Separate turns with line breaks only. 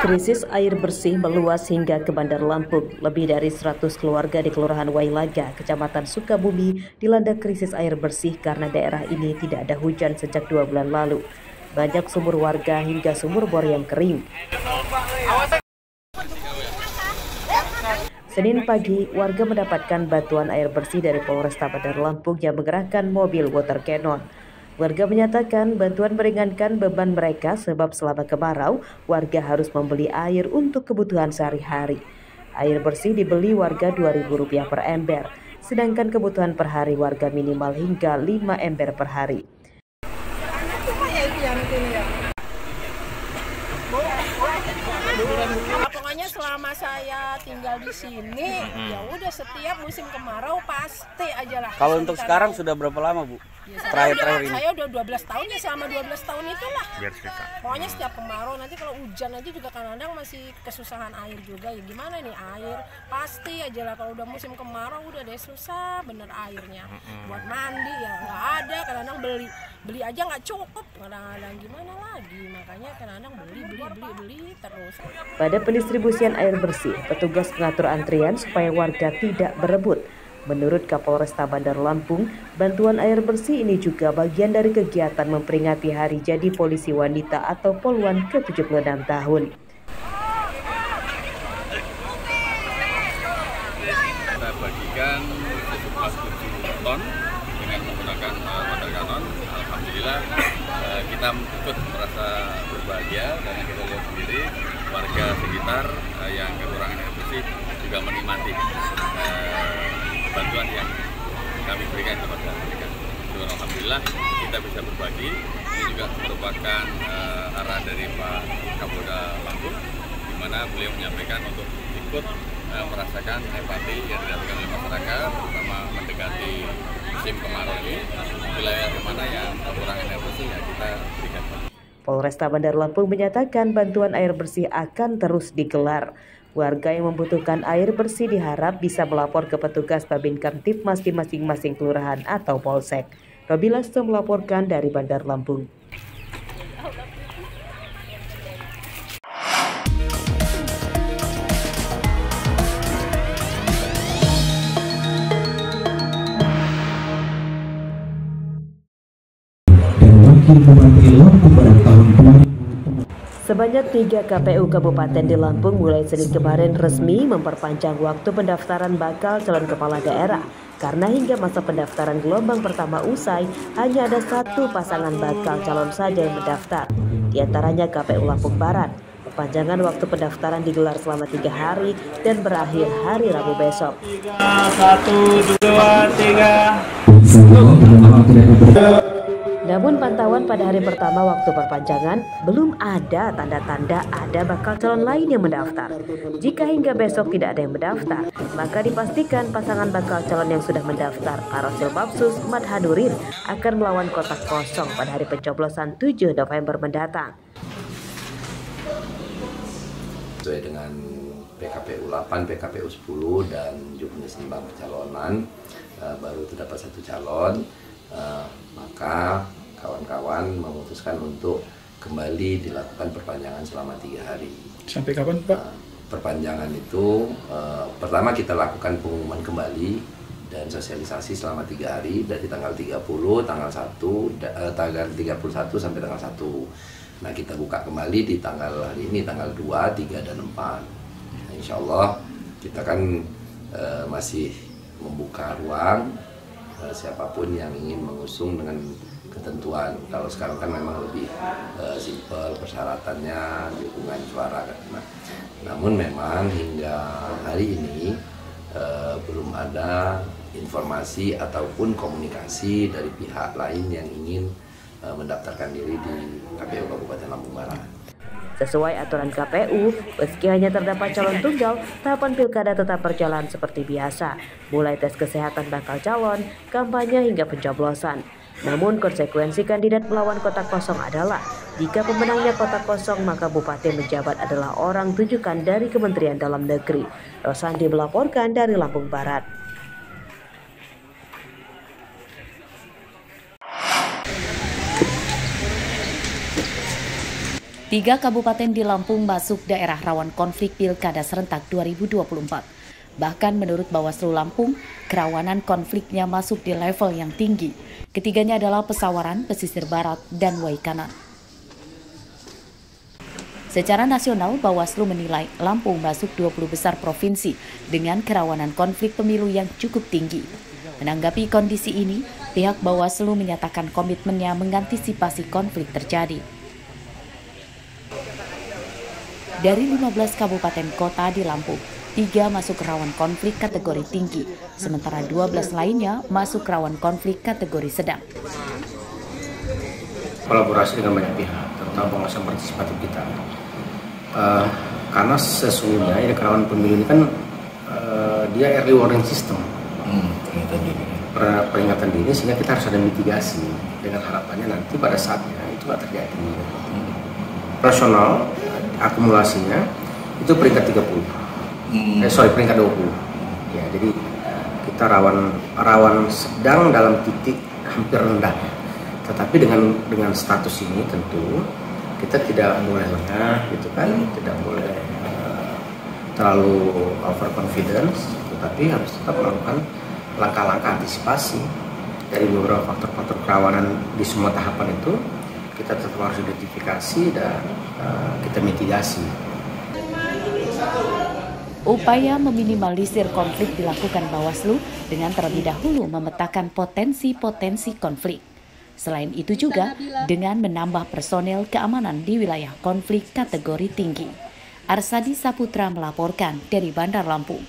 Krisis air bersih meluas hingga ke Bandar Lampung. Lebih dari 100 keluarga di Kelurahan Wailaga, Kecamatan Sukabumi, dilanda krisis air bersih karena daerah ini tidak ada hujan sejak 2 bulan lalu. Banyak sumur warga hingga sumur bor yang kering. Senin pagi, warga mendapatkan bantuan air bersih dari Polresta Bandar Lampung yang mengerahkan mobil water cannon. Warga menyatakan bantuan meringankan beban mereka sebab selama kemarau, warga harus membeli air untuk kebutuhan sehari-hari. Air bersih dibeli warga Rp2.000 per ember, sedangkan kebutuhan per hari warga minimal hingga 5 ember per hari.
Pokoknya selama saya tinggal di sini, ya udah setiap musim kemarau pasti aja lah.
Kalau untuk sekarang sudah berapa lama, Bu?
Ya,
Terakhir ini.
Saya udah 12 tahun ya, selama 12 tahun itulah. Pokoknya setiap kemarau, nanti kalau hujan aja juga kadang-kadang masih kesusahan air juga. Ya gimana nih air? Pasti aja lah kalau udah musim kemarau udah deh susah bener airnya. Buat mandi ya nggak ada, kadang-kadang beli aja nggak cukup, kadang-kadang gimana lagi. Makanya kadang-kadang beli terus.
Pada pendistribusian air bersih, petugas mengatur antrian supaya warga tidak berebut. Menurut Kapolresta Bandar Lampung, bantuan air bersih ini juga bagian dari kegiatan memperingati Hari Jadi Polisi Wanita atau Polwan ke-76 tahun.
Kita bagikan sejumlah 7 ton dengan menggunakan water cannon. Alhamdulillah kita ikut merasa berbahagia karena kita lihat sendiri warga sekitar yang kekurangan air bersih juga menikmati bantuan yang kami berikan kepada mereka. Alhamdulillah kita bisa berbagi. Ini juga merupakan arahan dari Pak Kapolda Lampung, di mana beliau menyampaikan untuk ikut merasakan empati yang dilakukan oleh masyarakat, terutama mendekati musim kemarau ini, wilayah di mana yang kekurangan air bersih ya kita berikan.
Polresta Bandar Lampung menyatakan bantuan air bersih akan terus digelar. Warga yang membutuhkan air bersih diharap bisa melapor ke petugas Babin Kamtibmas di masing-masing kelurahan atau polsek. Robi Lasto melaporkan dari Bandar Lampung. Sebanyak 3 KPU Kabupaten di Lampung mulai Senin kemarin resmi memperpanjang waktu pendaftaran bakal calon kepala daerah karena hingga masa pendaftaran gelombang pertama usai hanya ada 1 pasangan bakal calon saja yang mendaftar, di antaranya KPU Lampung Barat. Perpanjangan waktu pendaftaran digelar selama 3 hari dan berakhir hari Rabu besok.
1, 2, 3.
Namun pantauan pada hari pertama waktu perpanjangan belum ada tanda-tanda ada bakal calon lain yang mendaftar. Jika hingga besok tidak ada yang mendaftar, maka dipastikan pasangan bakal calon yang sudah mendaftar, Parosil Babsus Mat Hadurin, akan melawan kotak kosong pada hari pencoblosan 7 November mendatang.
Sesuai dengan PKPU 8, PKPU 10 dan jumlah senimbang pencalonan, baru terdapat 1 calon, maka kawan-kawan memutuskan untuk kembali dilakukan perpanjangan selama 3 hari.
Sampai kapan, Pak?
Perpanjangan itu pertama kita lakukan pengumuman kembali dan sosialisasi selama 3 hari dari tanggal 30, tanggal 31 sampai tanggal 1. Nah, kita buka kembali di tanggal hari ini, tanggal 2, 3, dan 4. Nah, insya Allah kita kan masih membuka ruang siapapun yang ingin mengusung dengan ketentuan. Kalau sekarang kan memang lebih simpel persyaratannya, dukungan suara. Nah, namun memang hingga hari ini belum ada informasi ataupun komunikasi dari pihak lain yang ingin mendaftarkan diri di KPU Kabupaten Lampung Barat.
Sesuai aturan KPU, meski hanya terdapat calon tunggal, tahapan pilkada tetap berjalan seperti biasa, mulai tes kesehatan bakal calon, kampanye hingga pencoblosan. Namun konsekuensi kandidat melawan kotak kosong adalah, jika pemenangnya kotak kosong maka bupati menjabat adalah orang tujukan dari Kementerian Dalam Negeri. Rosandi melaporkan dari Lampung Barat.
3 kabupaten di Lampung masuk daerah rawan konflik Pilkada serentak 2024. Bahkan menurut Bawaslu Lampung, kerawanan konfliknya masuk di level yang tinggi. Ketiganya adalah Pesawaran, Pesisir Barat, dan Waikanan. Secara nasional, Bawaslu menilai Lampung masuk 20 besar provinsi dengan kerawanan konflik pemilu yang cukup tinggi. Menanggapi kondisi ini, pihak Bawaslu menyatakan komitmennya mengantisipasi konflik terjadi. Dari 15 kabupaten kota di Lampung, 3 masuk rawan konflik kategori tinggi, sementara 12 lainnya masuk rawan konflik kategori sedang.
Kolaborasi dengan banyak pihak, terutama pengawasan partisipatif kita. Karena sesungguhnya ini kerawanan pemilu ini kan dia early warning system, peringatan dini, sehingga kita harus ada mitigasi dengan harapannya nanti pada saatnya itu nggak terjadi. Rasional akumulasinya itu peringkat 30. Peringkat 20. Ya, jadi kita rawan sedang dalam titik hampir rendah. Tetapi dengan status ini tentu kita tidak boleh lengah, gitu kan, tidak boleh terlalu overconfidence, tetapi harus tetap melakukan langkah-langkah antisipasi dari beberapa faktor-faktor kerawanan di semua tahapan itu. Kita tetap harus identifikasi dan kita mitigasi.
Upaya meminimalisir konflik dilakukan Bawaslu dengan terlebih dahulu memetakan potensi-potensi konflik. Selain itu juga dengan menambah personel keamanan di wilayah konflik kategori tinggi. Arsadi Saputra melaporkan dari Bandar Lampung.